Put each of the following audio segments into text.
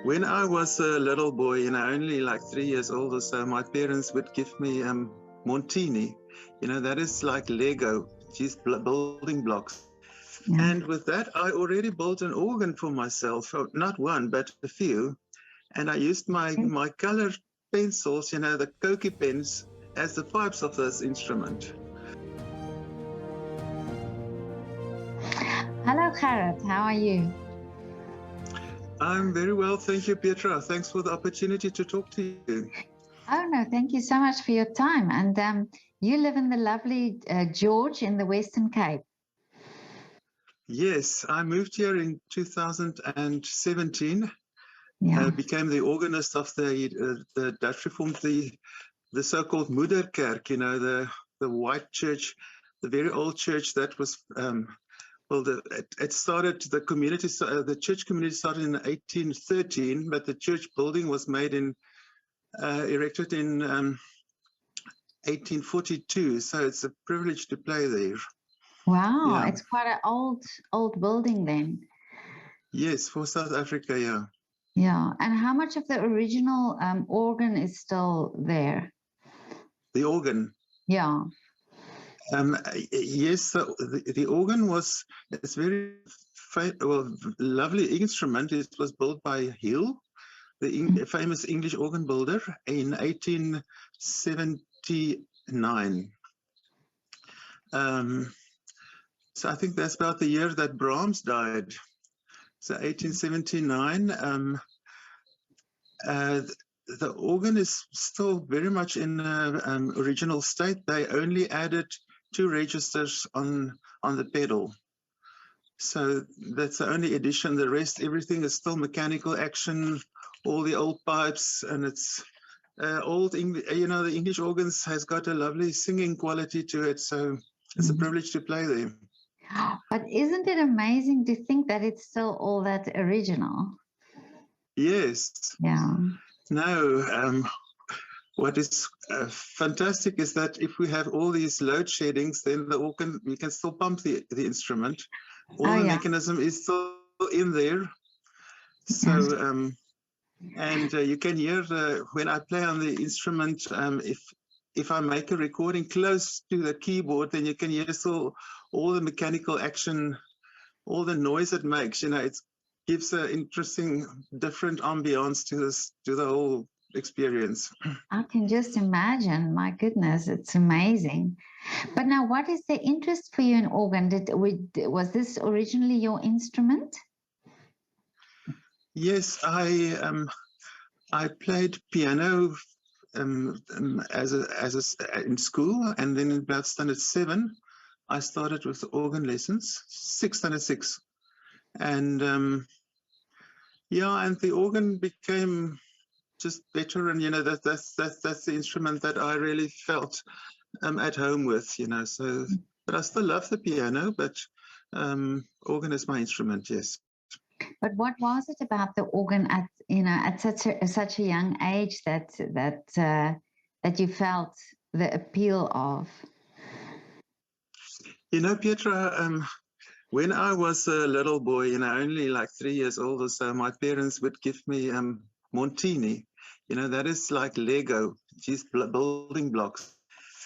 When I was a little boy, only like 3 years old or so, my parents would give me Montini. That is like Lego, just building blocks. Yeah. And with that, I already built an organ for myself, not one, but a few. And I used my colored pencils, the Koki pens, as the pipes of this instrument. Hello, Gerrit. How are you? I'm very well, thank you, Petra. Thanks for the opportunity to talk to you. Oh, no, thank you so much for your time. And you live in the lovely George in the Western Cape. Yes, I moved here in 2017. Yeah. Became the organist of the Dutch Reformed, the so-called Moederkerk, the white church, the very old church that was, it started, the church community started in 1813, but the church building was erected in 1842. So it's a privilege to play there. Wow, Yeah. It's quite an old building then. Yes, for South Africa, yeah. Yeah, and how much of the original organ is still there? The organ. Yeah. Yes, the organ it's very lovely instrument. It was built by Hill, the famous English organ builder, in 1879. So I think that's about the year that Brahms died. So 1879. The organ is still very much in original state. They only added 2 registers on the pedal. So that's the only addition. The rest, everything is still mechanical action, all the old pipes, and it's old English. The English organs has got a lovely singing quality to it. So it's a privilege to play there. But isn't it amazing to think that it's still all that original? Yes. Yeah. No, what is fantastic is that if we have all these load sheddings, then the organ, we can still pump the instrument. All the mechanism is still in there. So, and you can hear when I play on the instrument, if I make a recording close to the keyboard, then you can hear still all the mechanical action, all the noise it makes. It gives an interesting, different ambiance to the whole experience. I can just imagine. My goodness, it's amazing. But now, what is the interest for you in organ? Was this originally your instrument? Yes, I played piano in school, and then in about standard 7, I started with organ lessons, standard 6, and and the organ became just better, and that's the instrument that I really felt at home with, So, but I still love the piano, but organ is my instrument, yes. But what was it about the organ at such a young age that you felt the appeal of? Petra, when I was a little boy, only like 3 years old or so, my parents would give me Montini. That is like Lego, just building blocks.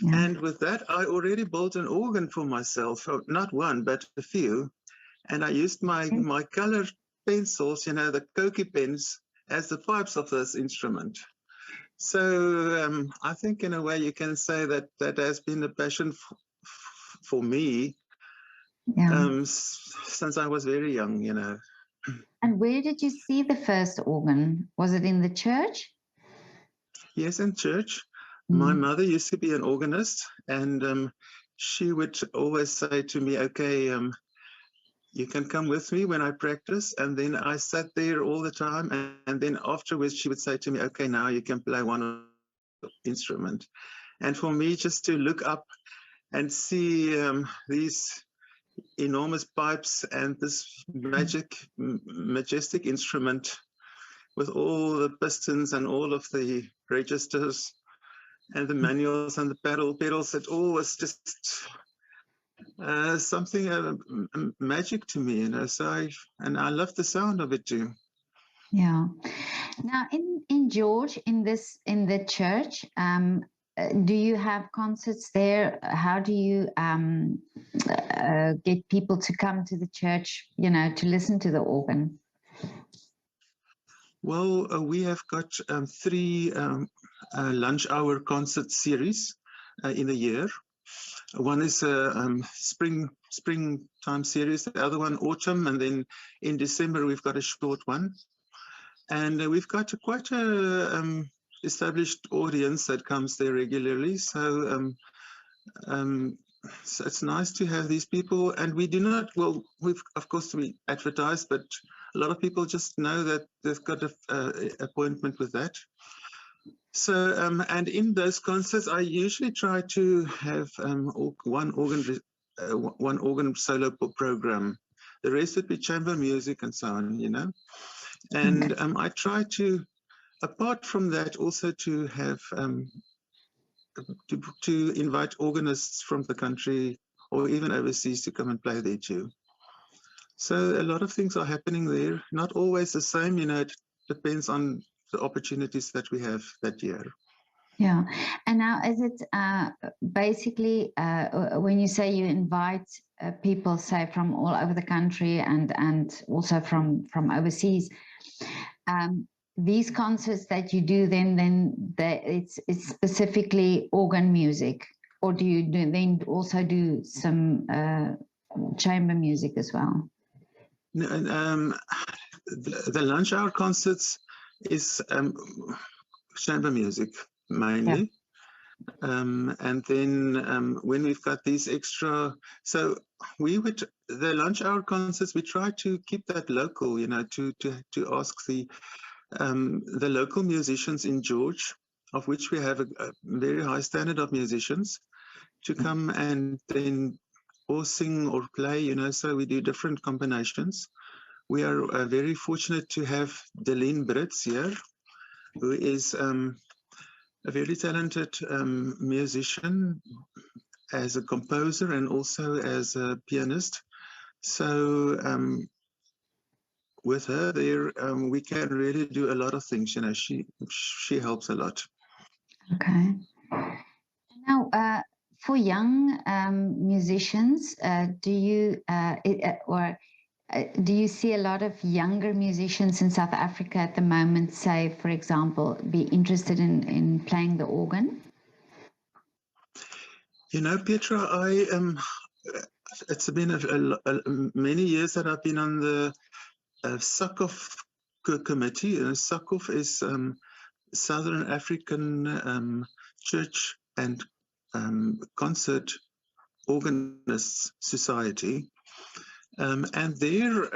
Yeah. And with that, I already built an organ for myself, not one, but a few. And I used my colored pencils, the Koki pens, as the pipes of this instrument. So I think in a way you can say that has been a passion for me since I was very young, And where did you see the first organ? Was it in the church? Yes, in church. My mother used to be an organist, and she would always say to me, okay, you can come with me when I practice. And then I sat there all the time. And then afterwards, she would say to me, okay, now you can play one instrument. And for me, just to look up and see these enormous pipes and this majestic instrument with all the pistons and all of the registers and the manuals and the pedals, it all was just something magic to me, So I love the sound of it too. Yeah. Now, in George, in the church, do you have concerts there? How do you get people to come to the church, to listen to the organ? Well, we have got 3 lunch hour concert series in a year. One is a springtime series, the other one autumn, and then in December we've got a short one. And we've got quite a established audience that comes there regularly. So it's nice to have these people. And we do not, well, of course we advertise, but a lot of people just know that they've got an appointment with that. So, and in those concerts, I usually try to have one organ solo program. The rest would be chamber music and so on, And I try to, apart from that, also to have to invite organists from the country or even overseas to come and play there too. So a lot of things are happening there. Not always the same, it depends on the opportunities that we have that year. Yeah. And now, is it basically when you say you invite people, say, from all over the country and also from overseas, these concerts that you do, then it's specifically organ music, or do you then also do some chamber music as well? No, the lunch hour concerts is chamber music mainly. Yeah. And then when we've got these extra, so the lunch hour concerts, we try to keep that local, to ask the local musicians in George, of which we have a very high standard of musicians, to come and then or sing or play, so we do different combinations. We are very fortunate to have Dalene Brits here, who is a very talented musician as a composer and also as a pianist. So with her there, we can really do a lot of things. She helps a lot. Okay. Now, for young musicians, do you do you see a lot of younger musicians in South Africa at the moment, say, for example, be interested in playing the organ? Petra, it's been many years that I've been on the SACOF committee. SACOF is Southern African Church and Concert Organists Society. And there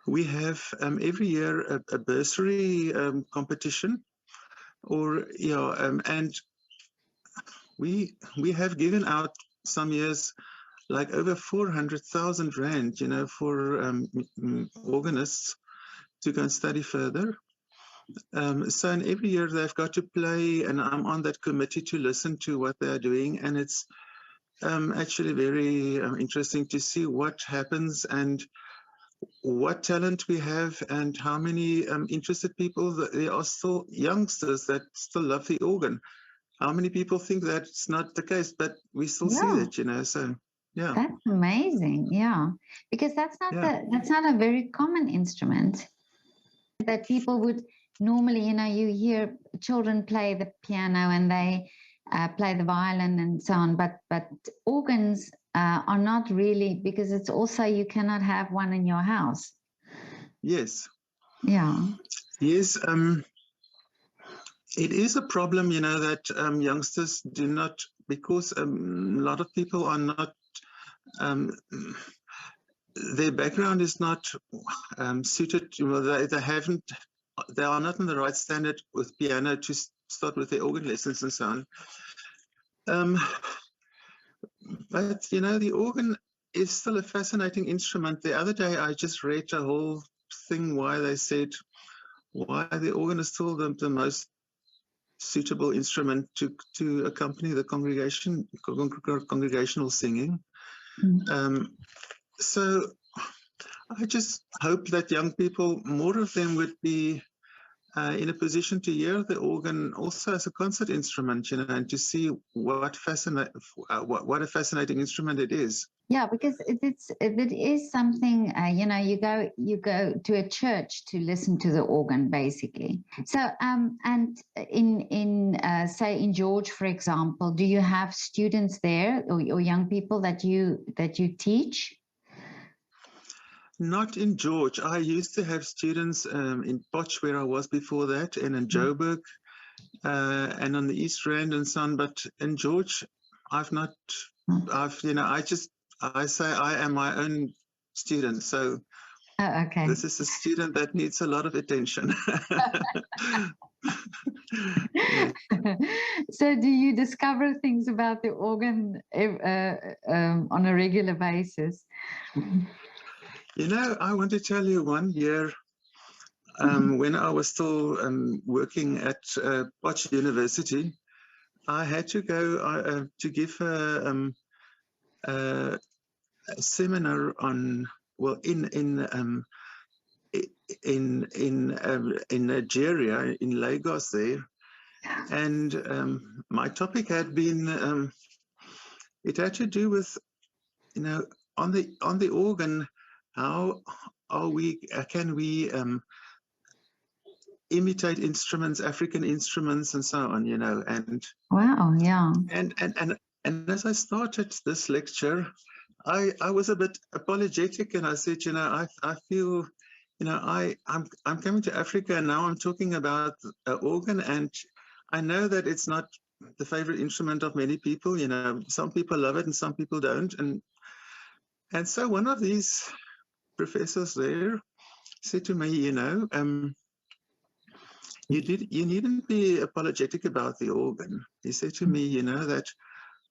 we have every year a bursary competition, and we have given out some years like over 400,000 rand, for organists to go and study further. So in every year they've got to play, and I'm on that committee to listen to what they're doing, and it's actually very interesting to see what happens and what talent we have and how many interested people. There are still youngsters that still love the organ. How many people think that's not the case, but we still see that, so yeah. That's amazing, yeah, because that's not a very common instrument that people would normally, you hear children play the piano and they play the violin and so on, but organs are not really, because it's also, you cannot have one in your house. Yes. Yeah. Yes. It is a problem, that youngsters do not, because a lot of people are not, their background is not suited. They are not in the right standard with piano to start with their organ lessons and so on. But the organ is still a fascinating instrument. The other day I just read a whole thing why they said why the organ is still the most suitable instrument to accompany the congregational singing. So I just hope that young people, more of them would be in a position to hear the organ also as a concert instrument, and to see what what a fascinating instrument it is. Yeah, because it is something, you go to a church to listen to the organ, basically. So and in say in George, for example, do you have students there, or young people that you teach? Not in George. I used to have students in Potch, where I was before that, and in Joburg, and on the East Rand and so on. But in George, I've not. I say I am my own student. So Okay. this is a student that needs a lot of attention. Yeah. So do you discover things about the organ on a regular basis? I want to tell you, one year, when I was still working at Potch University, I had to go to give a seminar on, well, in Nigeria, in Lagos there, and my topic had been it had to do with, on the organ, how can we imitate instruments, African instruments, and so on, and Wow, yeah. And as I started this lecture, I was a bit apologetic, and I said, I feel, I'm coming to Africa, and now I'm talking about organ, and I know that it's not the favorite instrument of many people. Some people love it and some people don't, and so one of these professors there said to me, you needn't be apologetic about the organ. He said to me, that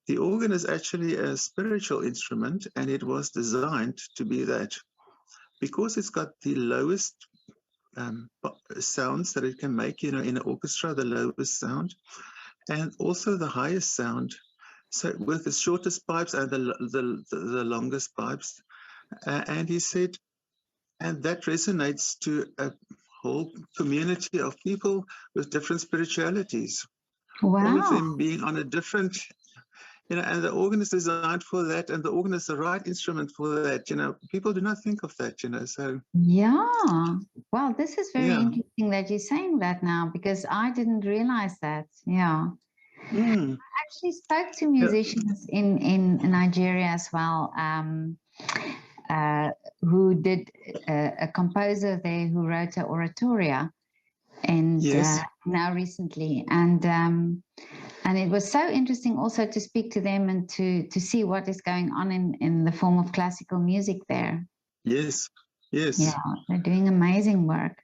the organ is actually a spiritual instrument, and it was designed to be that, because it's got the lowest sounds that it can make, in an orchestra, the lowest sound, and also the highest sound. So with the shortest pipes and the longest pipes. And he said, and that resonates to a whole community of people with different spiritualities. Wow. All of them being on a different, and the organ is designed for that, and the organ is the right instrument for that. People do not think of that, so. Yeah. Well, this is very Yeah. interesting that you're saying that now, because I didn't realize that. Yeah. Mm. I actually spoke to musicians in Nigeria as well, who did a composer there who wrote an oratoria, and Yes. now recently, and it was so interesting also to speak to them and to see what is going on in the form of classical music there. Yes. Yes. Yeah, they're doing amazing work.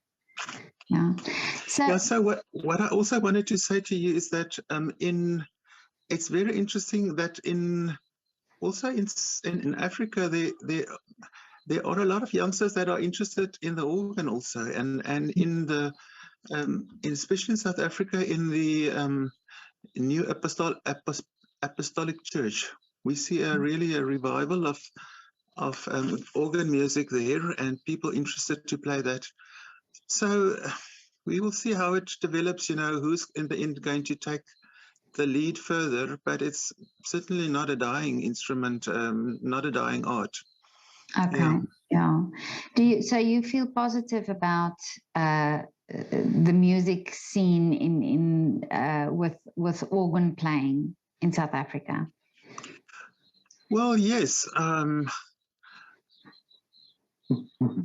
Yeah. So what I also wanted to say to you is that it's very interesting that in Africa there are a lot of youngsters that are interested in the organ also, and in the especially in South Africa, in the New Apostolic Church, we see really a revival of organ music there, and people interested to play that. So we will see how it develops, who's in the end going to take the lead further, but it's certainly not a dying instrument, not a dying art. Okay, yeah. So you feel positive about the music scene with organ playing in South Africa? Well, yes.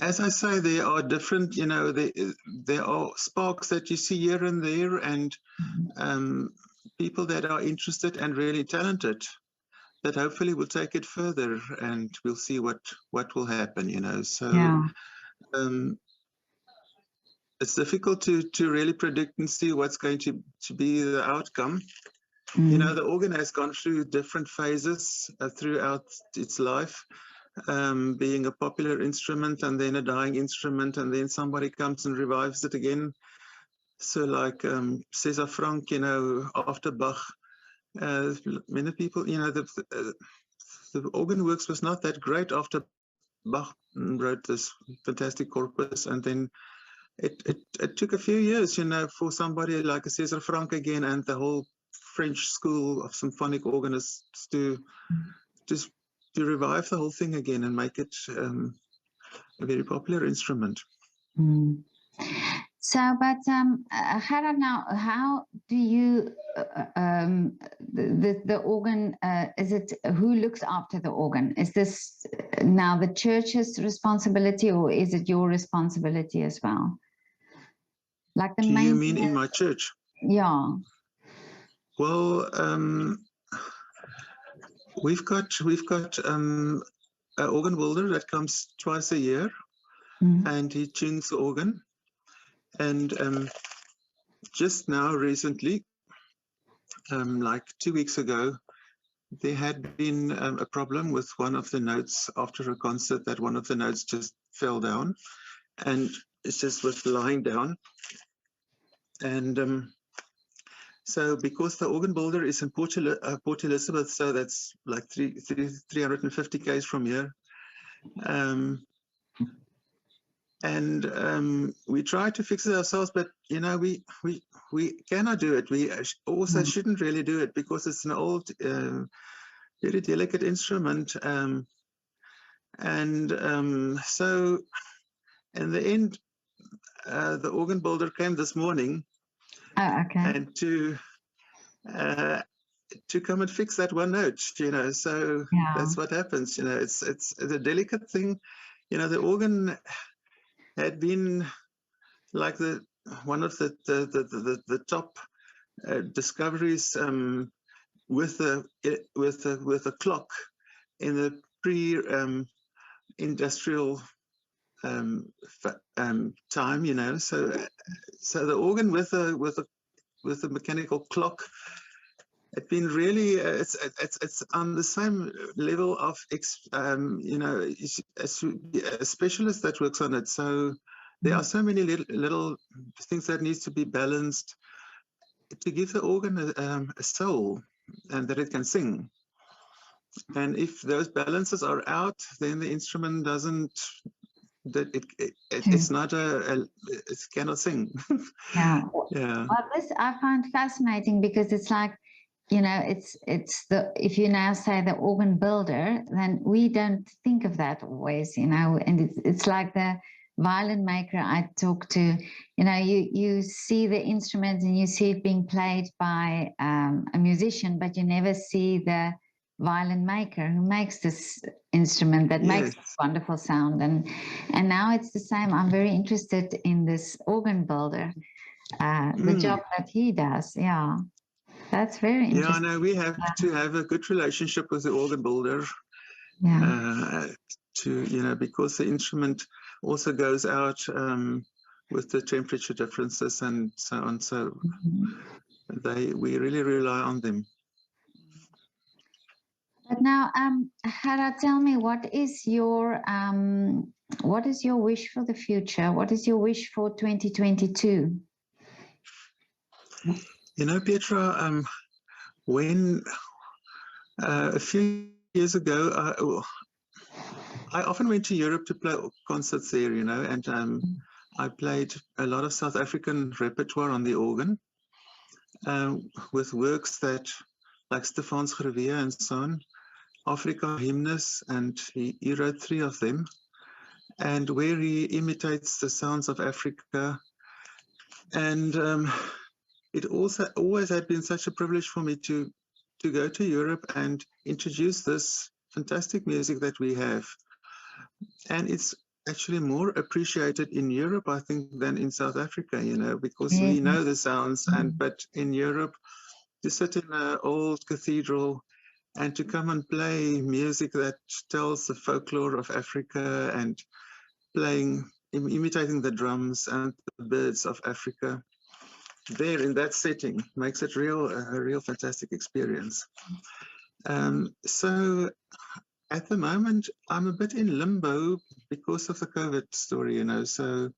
As I say, there are different, there are sparks that you see here and there, and people that are interested and really talented that hopefully will take it further, and we'll see what will happen, so it's difficult to really predict and see what's going to be the outcome. The organ has gone through different phases throughout its life, being a popular instrument and then a dying instrument, and then somebody comes and revives it again. So like César Franck, after Bach, many people, the organ works was not that great after Bach wrote this fantastic corpus, and then it took a few years, for somebody like a César Franck again and the whole French school of symphonic organists to revive the whole thing again and make it a very popular instrument. Mm. So, but Gerrit, now, how do you the organ? Is it who looks after the organ? Is this now the church's responsibility, or is it your responsibility as well? Like the Do main. you mean in my church? Yeah. Well, we've got an organ builder that comes twice a year, and he tunes the organ. And just now, recently, like 2 weeks ago, there had been a problem with one of the notes after a concert, that one of the notes just fell down, and it just was lying down. And so because the organ builder is in Port Elizabeth, so that's like 350 km from here, and we try to fix it ourselves, but we cannot do it. We also shouldn't really do it because it's an old, very delicate instrument, and so in the end, the organ builder came this morning. Oh, okay. And to come and fix that one note, so that's what happens. It's a delicate thing. The organ had been like one of the top discoveries with a clock in the pre-industrial time. So the organ with a mechanical clock, it's been really it's on the same level of a specialist that works on it. So there are so many little things that needs to be balanced to give the organ a soul and that it can sing. And if those balances are out, then the instrument doesn't. That it's not it cannot sing. Yeah. Yeah. Well, this I find fascinating because it's like, it's if you now say the organ builder, then we don't think of that always, and it's like the violin maker I talk to, you see the instrument and you see it being played by a musician, but you never see the violin maker who makes this instrument that makes this wonderful sound. And now it's the same. I'm very interested in this organ builder, the job that he does. Yeah, that's very interesting. Yeah, no, we have to have a good relationship with the organ builder. Yeah. Because the instrument also goes out with the temperature differences and so on. So we really rely on them. But now, Gerrit, tell me, what is your wish for the future? What is your wish for 2022? Petra, when a few years ago, I often went to Europe to play concerts there, and I played a lot of South African repertoire on the organ with works that, like Stefans Grove and so on, Afrika Hymnus, and he wrote 3 of them, and where he imitates the sounds of Africa. And it also always had been such a privilege for me to go to Europe and introduce this fantastic music that we have. And it's actually more appreciated in Europe, I think, than in South Africa, because we know the sounds, but in Europe, to sit in an old cathedral and to come and play music that tells the folklore of Africa and imitating the drums and the birds of Africa there in that setting makes it a real fantastic experience. So at the moment, I'm a bit in limbo because of the COVID story, So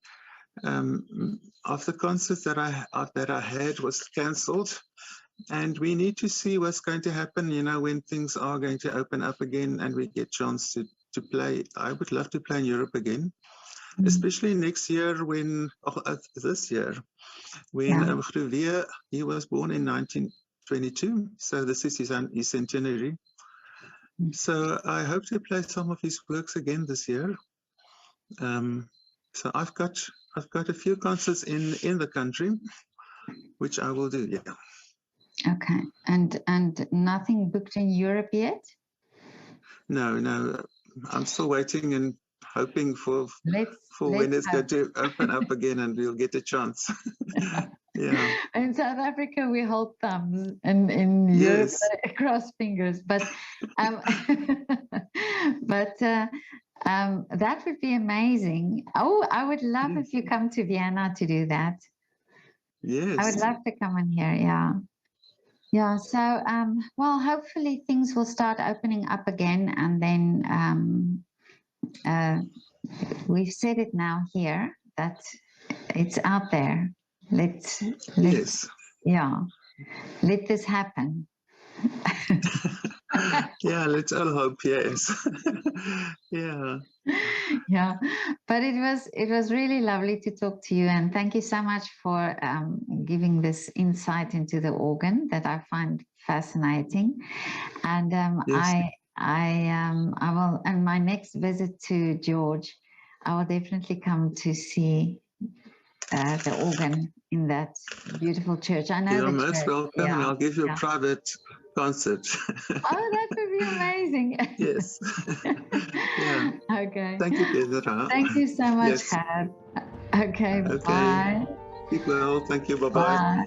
of the concerts that I had was cancelled. And we need to see what's going to happen, when things are going to open up again and we get chance to play. I would love to play in Europe again, Mm. especially next year this year, when Grove, he was born in 1922, so this is his centenary. So I hope to play some of his works again this year. So I've got a few concerts in the country, which I will do. Yeah. Okay, and nothing booked in Europe yet? No, I'm still waiting and hoping for when it's going to open up again and we'll get a chance. Yeah. In South Africa, we hold thumbs, and in Europe, Yes. cross fingers. But that would be amazing. Oh, I would love if you come to Vienna to do that. Yes. I would love to come and hear. Yeah. Yeah. So, well, hopefully things will start opening up again, and then we've said it now here that it's out there. Let's yeah, let this happen. Yeah, let's all hope. Yes. Yeah. Yeah, but it was really lovely to talk to you, and thank you so much for giving this insight into the organ that I find fascinating. And Yes. I will, and my next visit to George, I will definitely come to see the organ in that beautiful church. I know You're the most church. welcome, and I'll give you a private concert. Oh, that would be amazing. Yes. Yeah. Okay. Thank you, Pedro. Thank you so much, Yes. Gerrit. Okay, Okay. bye. Keep well. Thank you. Bye-bye. Bye.